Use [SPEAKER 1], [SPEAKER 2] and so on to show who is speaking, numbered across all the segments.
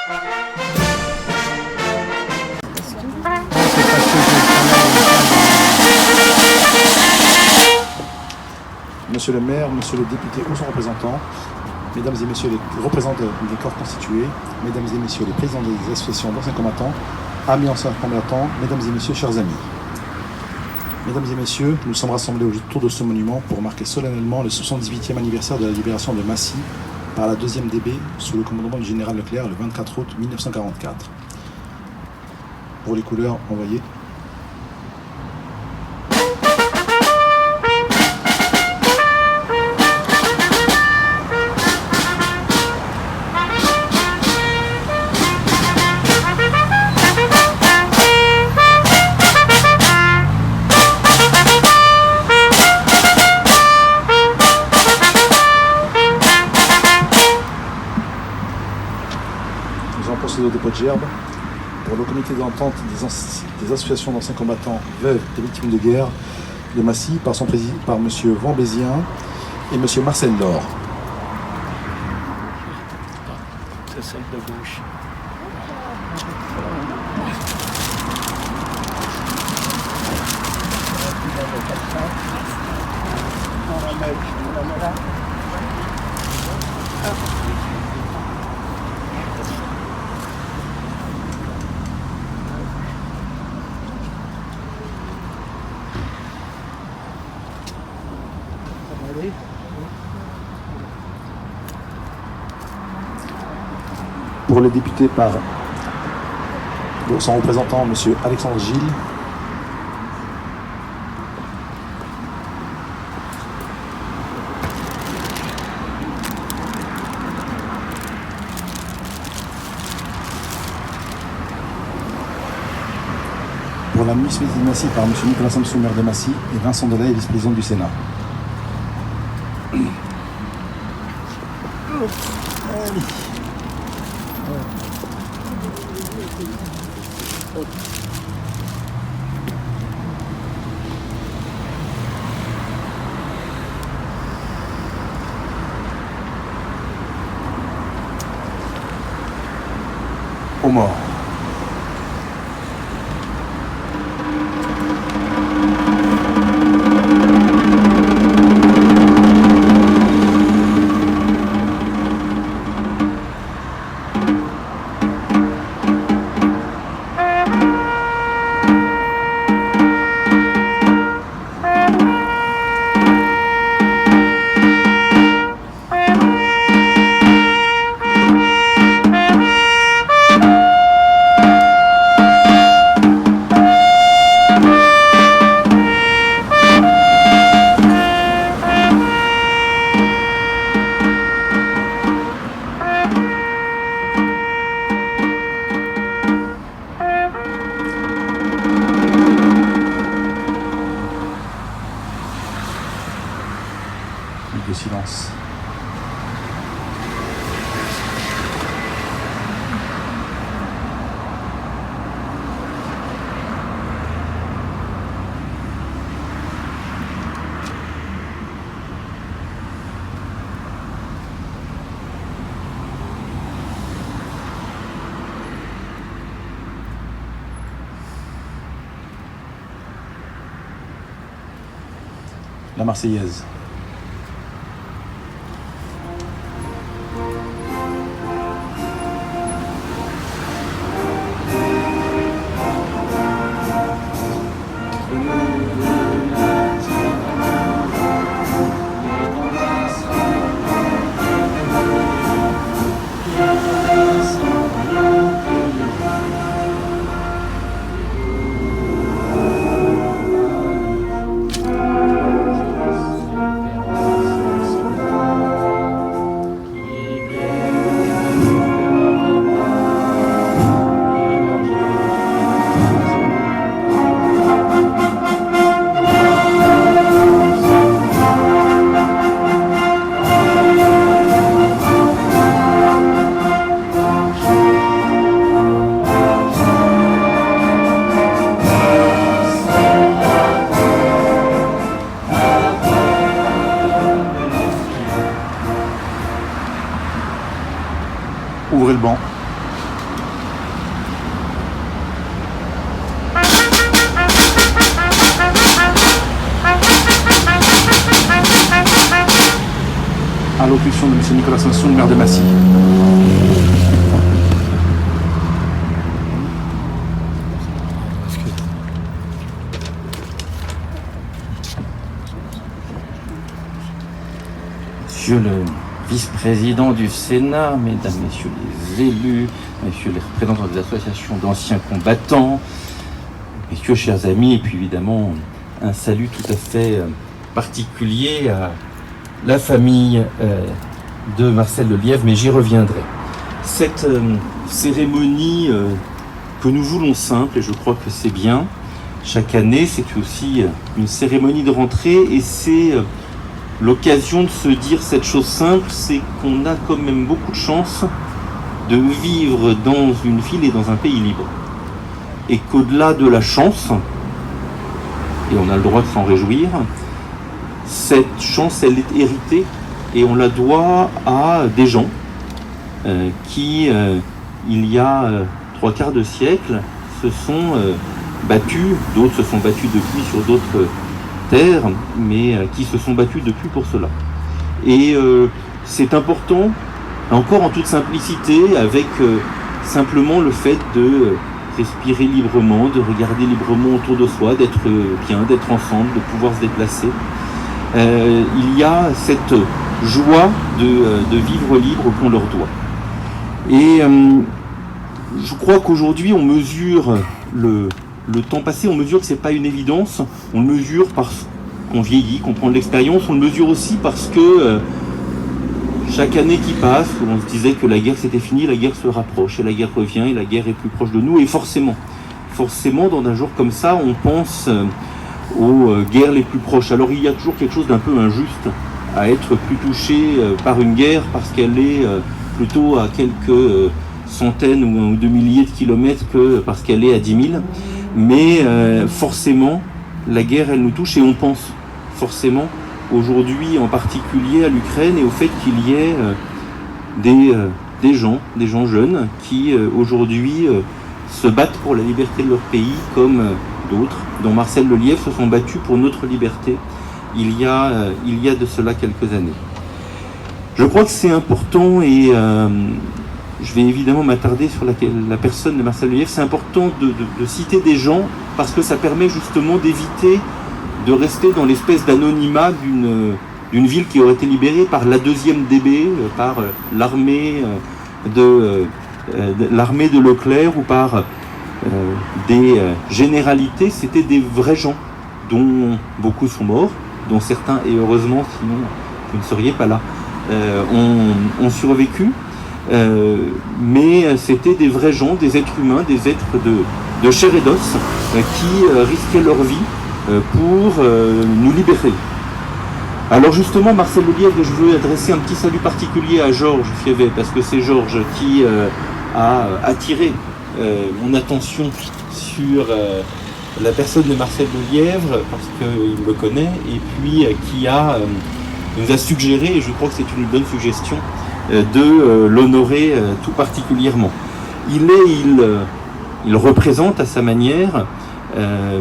[SPEAKER 1] Monsieur le maire, monsieur le député ou son représentant, mesdames et messieurs les représentants des corps constitués, mesdames et messieurs les présidents des associations d'anciens combattants, amis anciens combattants, mesdames et messieurs, chers amis. Mesdames et messieurs, nous sommes rassemblés autour de ce monument pour marquer solennellement le 78e anniversaire de la libération de Massy par la 2e DB sous le commandement du général Leclerc le 24 août 1944. Pour les couleurs envoyées. Nous allons procéder au dépôt de gerbe pour le comité d'entente des associations d'anciens combattants, veuves et victimes de guerre de Massy par son président, par M. Vambésien et M. Marcel Laure.
[SPEAKER 2] C'est celle de gauche.
[SPEAKER 1] Pour les députés par son représentant, M. Alexandre Gilles. Pour la municipalité de Massy par M. Nicolas Samson, maire de Massy, et Vincent Delay, vice-président du Sénat. Aux morts. De silence. La Marseillaise. Ouvrez le banc. Allocution de M. Nicolas Sanson, maire de Massy.
[SPEAKER 3] Monsieur le vice-président du Sénat, mesdames, messieurs les élus, messieurs les représentants des associations d'anciens combattants, messieurs, chers amis, et puis évidemment un salut tout à fait particulier à la famille de Marcel Lelièvre, mais j'y reviendrai. Cette cérémonie que nous voulons simple, et je crois que c'est bien, chaque année, c'est aussi une cérémonie de rentrée, et c'est l'occasion de se dire cette chose simple, c'est qu'on a quand même beaucoup de chance de vivre dans une ville et dans un pays libre. Et qu'au-delà de la chance, et on a le droit de s'en réjouir, cette chance, elle est héritée et on la doit à des gens qui, il y a 3/4 de siècle, se sont battus, d'autres se sont battus depuis sur d'autres terres, mais qui se sont battus depuis pour cela. Et c'est important, encore en toute simplicité, avec simplement le fait de respirer librement, de regarder librement autour de soi, d'être bien, d'être ensemble, de pouvoir se déplacer. Il y a cette joie de vivre libre qu'on leur doit. Et je crois qu'aujourd'hui on mesure le temps passé, on mesure que c'est pas une évidence, on le mesure parce qu'on vieillit, qu'on prend de l'expérience, on le mesure aussi parce que chaque année qui passe, on se disait que la guerre c'était fini, la guerre se rapproche, et la guerre revient, et la guerre est plus proche de nous, et forcément, dans un jour comme ça, on pense aux guerres les plus proches. Alors il y a toujours quelque chose d'un peu injuste à être plus touché par une guerre parce qu'elle est plutôt à quelques centaines ou de milliers de kilomètres que parce qu'elle est à 10 000. Mais forcément, la guerre, elle nous touche et on pense forcément aujourd'hui en particulier à l'Ukraine et au fait qu'il y ait des gens jeunes qui aujourd'hui se battent pour la liberté de leur pays comme d'autres, dont Marcel Lelièvre, se sont battus pour notre liberté il y a de cela quelques années. Je crois que c'est important et je vais évidemment m'attarder sur la personne de Marcel Lelièvre. C'est important de citer des gens parce que ça permet justement d'éviter de rester dans l'espèce d'anonymat d'une ville qui aurait été libérée par la 2e DB, par l'armée de Leclerc ou par des généralités. C'était des vrais gens dont beaucoup sont morts, dont certains, et heureusement sinon vous ne seriez pas là, ont survécu. Mais c'était des vrais gens, des êtres humains, des êtres de chair et d'os qui risquaient leur vie pour nous libérer. Alors justement, Marcel Lelièvre, je veux adresser un petit salut particulier à Georges Fievet, parce que c'est Georges qui a attiré mon attention sur la personne de Marcel Lelièvre, parce qu'il me connaît, et puis qui nous a suggéré, et je crois que c'est une bonne suggestion, de l'honorer tout particulièrement. Il représente à sa manière,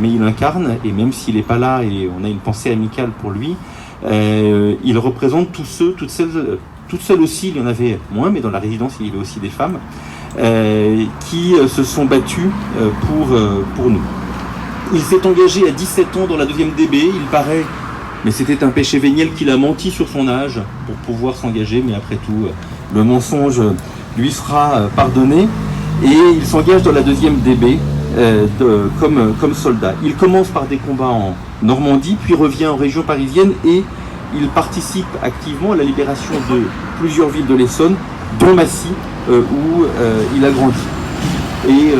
[SPEAKER 3] mais il incarne, et même s'il n'est pas là, et on a une pensée amicale pour lui, il représente tous ceux, toutes celles aussi, il y en avait moins, mais dans la résidence il y avait aussi des femmes, qui se sont battues pour nous. Il s'est engagé à 17 ans dans la 2e DB, il paraît, mais c'était un péché véniel qu'il a menti sur son âge pour pouvoir s'engager, mais après tout, le mensonge lui sera pardonné, et il s'engage dans la 2e DB comme soldat. Il commence par des combats en Normandie, puis revient en région parisienne, et il participe activement à la libération de plusieurs villes de l'Essonne, dont Massy, où il a grandi. Et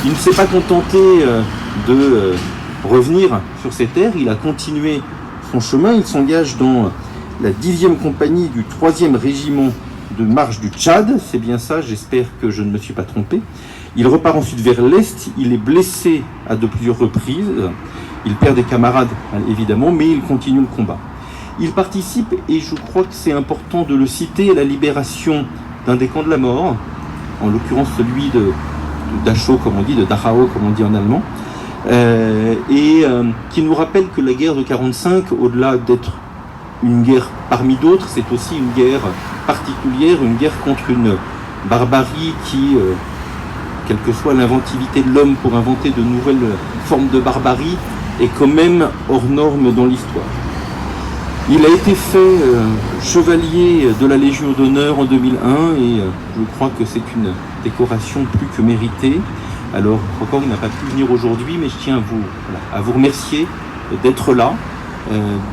[SPEAKER 3] il ne s'est pas contenté de revenir sur ces terres, il a continué son chemin, il s'engage dans la 10e compagnie du 3e régiment de marche du Tchad, c'est bien ça, j'espère que je ne me suis pas trompé. Il repart ensuite vers l'Est, il est blessé à de plusieurs reprises, il perd des camarades évidemment, mais il continue le combat. Il participe, et je crois que c'est important de le citer, à la libération d'un des camps de la mort, en l'occurrence celui de Dachau, comme on dit, de Dachau, comme on dit en allemand, qui nous rappelle que la guerre de 45, au-delà d'être une guerre parmi d'autres, c'est aussi une guerre particulière, une guerre contre une barbarie qui, quelle que soit l'inventivité de l'homme pour inventer de nouvelles formes de barbarie, est quand même hors norme dans l'histoire. Il a été fait chevalier de la Légion d'honneur en 2001 et je crois que c'est une décoration plus que méritée. Alors, encore, il n'a pas pu venir aujourd'hui, mais je tiens à vous remercier d'être là,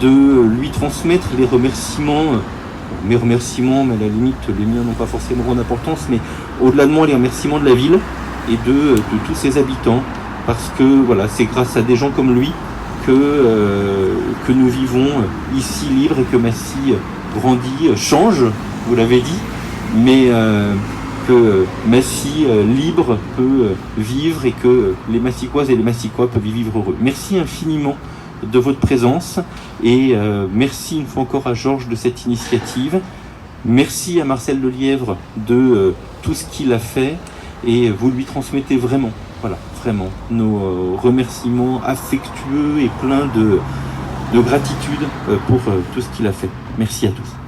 [SPEAKER 3] de lui transmettre les remerciements, mes remerciements, mais à la limite, les miens n'ont pas forcément grande importance, mais au-delà de moi, les remerciements de la ville et de tous ses habitants, parce que voilà, c'est grâce à des gens comme lui que nous vivons ici libres et que Massy grandit, change, vous l'avez dit, mais que Massy libre peut vivre et que les Massicoises et les Massicois peuvent y vivre heureux. Merci infiniment de votre présence et merci une fois encore à Georges de cette initiative. Merci à Marcel Lelièvre de tout ce qu'il a fait et vous lui transmettez vraiment, vraiment nos remerciements affectueux et pleins de gratitude pour tout ce qu'il a fait. Merci à tous.